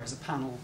as a panel.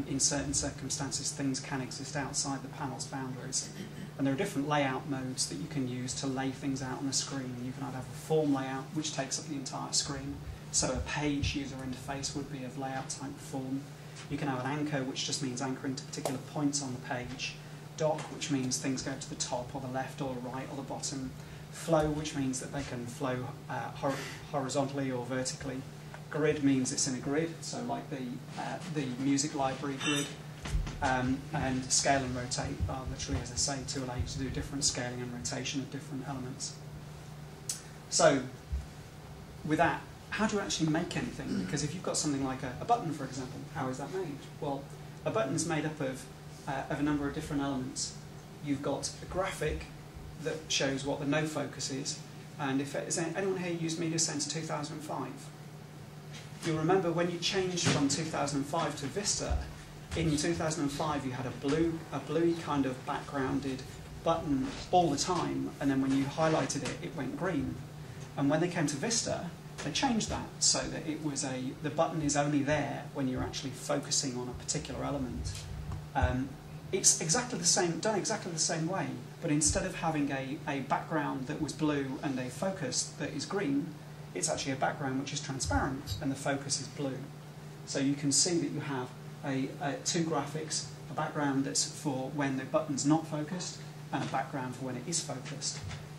In certain circumstances, things can exist outside the panel's boundaries. And there are different layout modes that you can use to lay things out on the screen. You can either have a form layout, which takes up the entire screen. So a page user interface would be of layout type form. You can have an anchor, which just means anchoring to particular points on the page. Dock, which means things go to the top or the left or the right or the bottom. Flow, which means that they can flow horizontally or vertically. Grid means it's in a grid, so like the music library grid. And scale and rotate are literally, as I say, to allow you to do different scaling and rotation of different elements. So, with that, how do you actually make anything? Because if you've got something like a button, for example, how is that made? Well, a button is made up of a number of different elements. You've got a graphic that shows what the no focus is, and has anyone here used Media Center 2005? You'll remember when you changed from 2005 to Vista, in 2005 you had a bluey kind of backgrounded button all the time, and then when you highlighted it, it went green. And when they came to Vista, they changed that so that it was the button is only there when you're actually focusing on a particular element. It's exactly the same, done exactly the same way, but instead of having a background that was blue and a focus that is green, it's actually a background which is transparent and the focus is blue. So you can see that you have two graphics, a background that's for when the button's not focused and a background for when it is focused.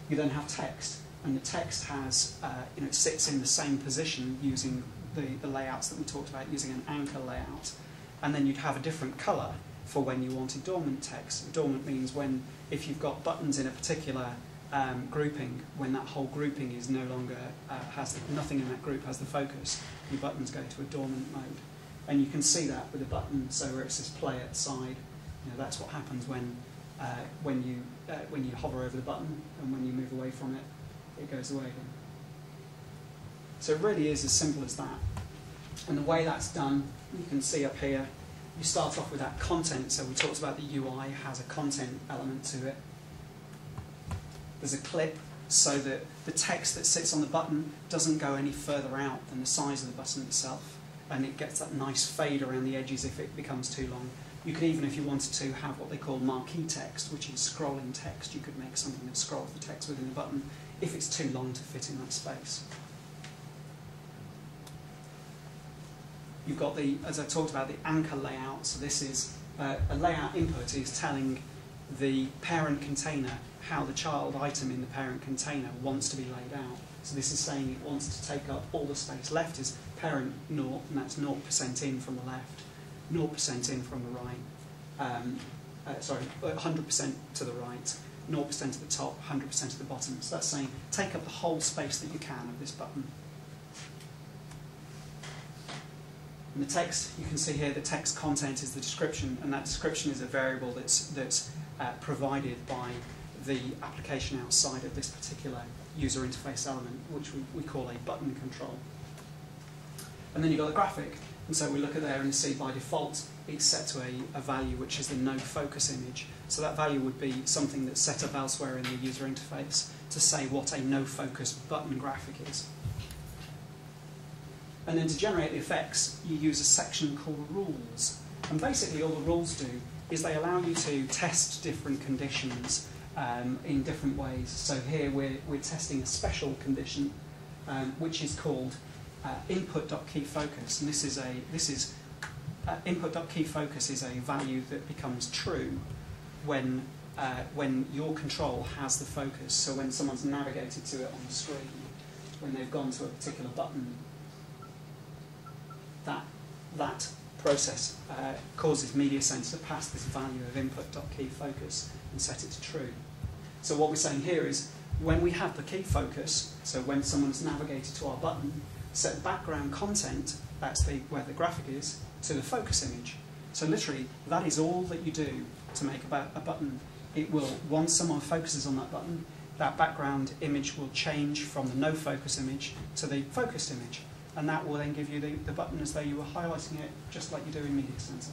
You then have text, and the text has, it sits in the same position using the layouts that we talked about, using an anchor layout. And then you'd have a different colour for when you wanted dormant text. Dormant means if you've got buttons in a particular grouping, when that whole grouping is no longer, nothing in that group has the focus, your buttons go to a dormant mode. And you can see that with a button, so where it says play at the side, that's what happens when you hover over the button, and when you move away from it, it goes away again. So it really is as simple as that. And the way that's done, you can see up here, you start off with that content. So we talked about the UI has a content element to it. There's a clip, so that the text that sits on the button doesn't go any further out than the size of the button itself, and it gets that nice fade around the edges if it becomes too long. You could even, if you wanted to, have what they call marquee text, which is scrolling text. You could make something that scrolls the text within the button if it's too long to fit in that space. You've got as I talked about, the anchor layout. So this is a layout input is telling the parent container how the child item in the parent container wants to be laid out. So this is saying it wants to take up all the space. Left is parent 0, and that's 0% in from the left, 0% in from the right, 100% to the right, 0% at the top, 100% at the bottom. So that's saying take up the whole space that you can of this button. And the text, you can see here, the text content is the description, and that description is a variable that's provided by the application outside of this particular user interface element, which we call a button control. And then you've got the graphic, and so we look at there and see by default it's set to a value which is the no focus image. So that value would be something that's set up elsewhere in the user interface to say what a no focus button graphic is. And then to generate the effects, you use a section called rules. And basically all the rules do is they allow you to test different conditions in different ways. So here we're testing a special condition, which is called input.keyFocus. And this is input.keyFocus is a value that becomes true when your control has the focus. So when someone's navigated to it on the screen, when they've gone to a particular button, that process causes Media Center to pass this value of input.keyFocus and set it to true. So what we're saying here is when we have the key focus, so when someone's navigated to our button, set background content, that's where the graphic is, to the focus image. So literally, that is all that you do to make a button. It will, once someone focuses on that button, that background image will change from the no focus image to the focused image. And that will then give you the button as though you were highlighting it, just like you do in Media Center.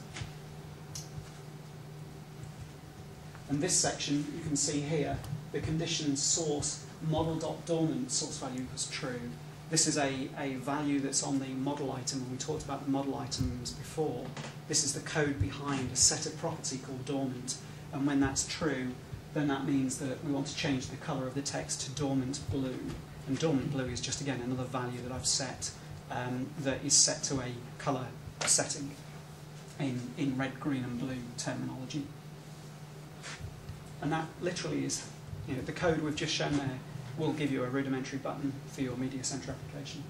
And this section, you can see here, the condition source model.dormant source value equals true. This is a value that's on the model item, and we talked about the model items before. This is the code behind a set of property called dormant, and when that's true, then that means that we want to change the colour of the text to dormant blue. And dormant blue is just, again, another value that I've set that is set to a colour setting in red, green and blue terminology. And that literally is, the code we've just shown there will give you a rudimentary button for your media center application.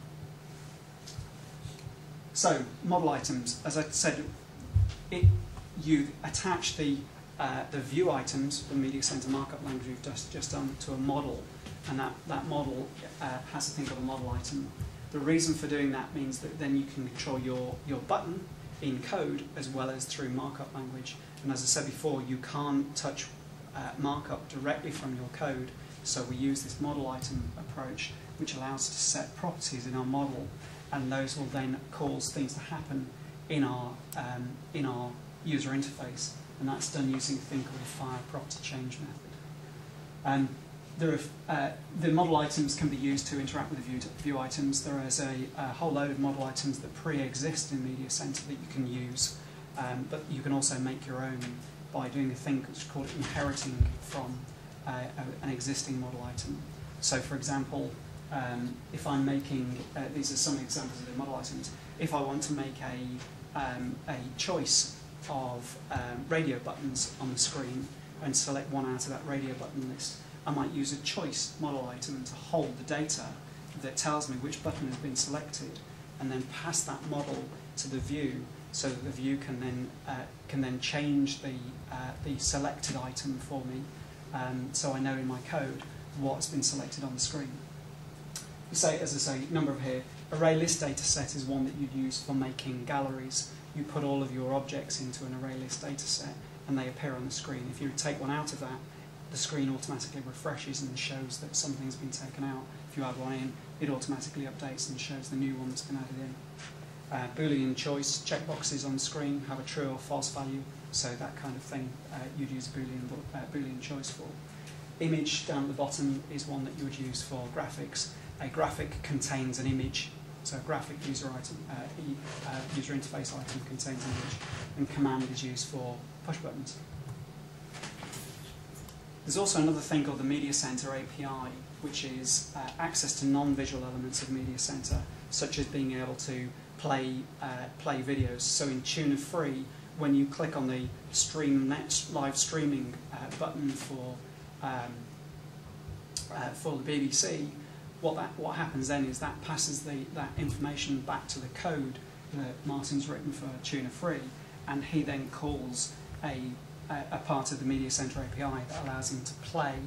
So, model items, as I said, you attach the view items, the media center markup language we've just done, to a model, and that model has a thing called a model item. The reason for doing that means that then you can control your button in code as well as through markup language. And as I said before, you can't touch markup directly from your code, so we use this model item approach, which allows us to set properties in our model, and those will then cause things to happen in our user interface, and that's done using a thing called a fire property change method. The model items can be used to interact with the view items. There is a whole load of model items that pre-exist in Media Center that you can use, but you can also make your own by doing a thing which is called inheriting from an existing model item. So, for example, if I'm making, these are some examples of the model items, if I want to make a choice of radio buttons on the screen and select one out of that radio button list, I might use a choice model item to hold the data that tells me which button has been selected, and then pass that model to the view so that the view can then change the selected item for me, so I know in my code what's been selected on the screen. As I say, number here, array list data set is one that you'd use for making galleries. You put all of your objects into an array list data set and they appear on the screen. If you take one out of that, the screen automatically refreshes and shows that something's been taken out. If you add one in, it automatically updates and shows the new one that's been added in. Boolean choice, checkboxes on the screen have a true or false value, so that kind of thing you'd use Boolean choice for. Image down at the bottom is one that you would use for graphics. A graphic contains an image, so a graphic user interface item contains an image, and command is used for push buttons. There's also another thing called the Media Center API, which is access to non-visual elements of Media Center, such as being able to play videos. So in Tuna Free, when you click on the live streaming button for the BBC, what happens then is that passes that information back to the code that Martin's written for Tuna Free, and he then calls a part of the Media Center API that allows him to play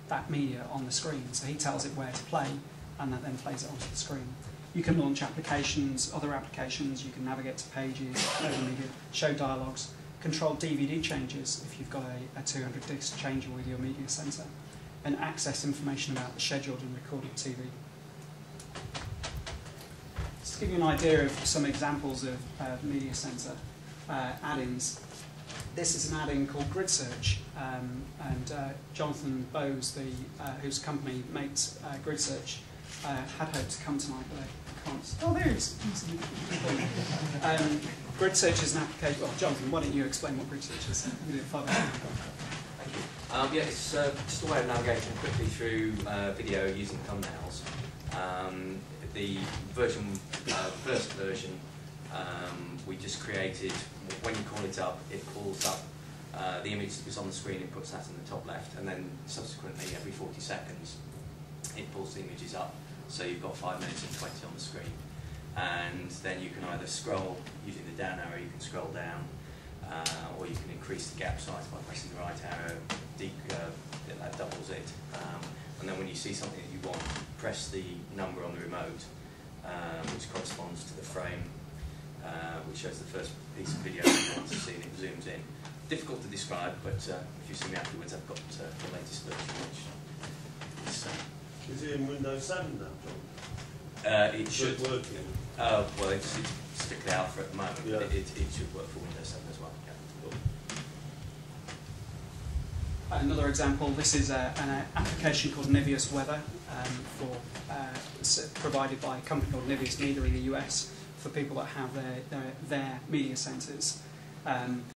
that media on the screen. So he tells it where to play, and that then plays it onto the screen. You can launch applications, other applications, you can navigate to pages, over media, show dialogues, control DVD changes if you've got a 200 disc changer with your Media Center, and access information about the scheduled and recorded TV. Just to give you an idea of some examples of Media Center add-ins. This is an add-in called Grid Search, and Jonathan Bowes, whose company makes Grid Search, had hoped to come tonight, but I can't. Oh, there he is. Grid Search is an application. Well, Jonathan, why don't you explain what Grid Search is? We did it 5 minutes ago. Thank you. Yeah, it's just a way of navigating quickly through video using thumbnails. The first version, we just created. When you call it up, it pulls up the image that was on the screen. It puts that in the top left, and then subsequently, every 40 seconds, it pulls the images up. So you've got 5 minutes and 20 on the screen, and then you can either scroll using the down arrow. You can scroll down, or you can increase the gap size by pressing the right arrow. That doubles it. And then when you see something that you want, press the number on the remote, which corresponds to the frame, which shows the first piece of video you want to see, and it zooms in. Difficult to describe, but if you see me afterwards, I've got the latest version, which is it in Windows 7 now, John? it should. Working? Well, it's strictly alpha at the moment, yeah. But it should work for Windows 7 as well. Yeah. Another example, this is an application called Niveus Weather, provided by a company called Niveus Media in the US for people that have their media centres.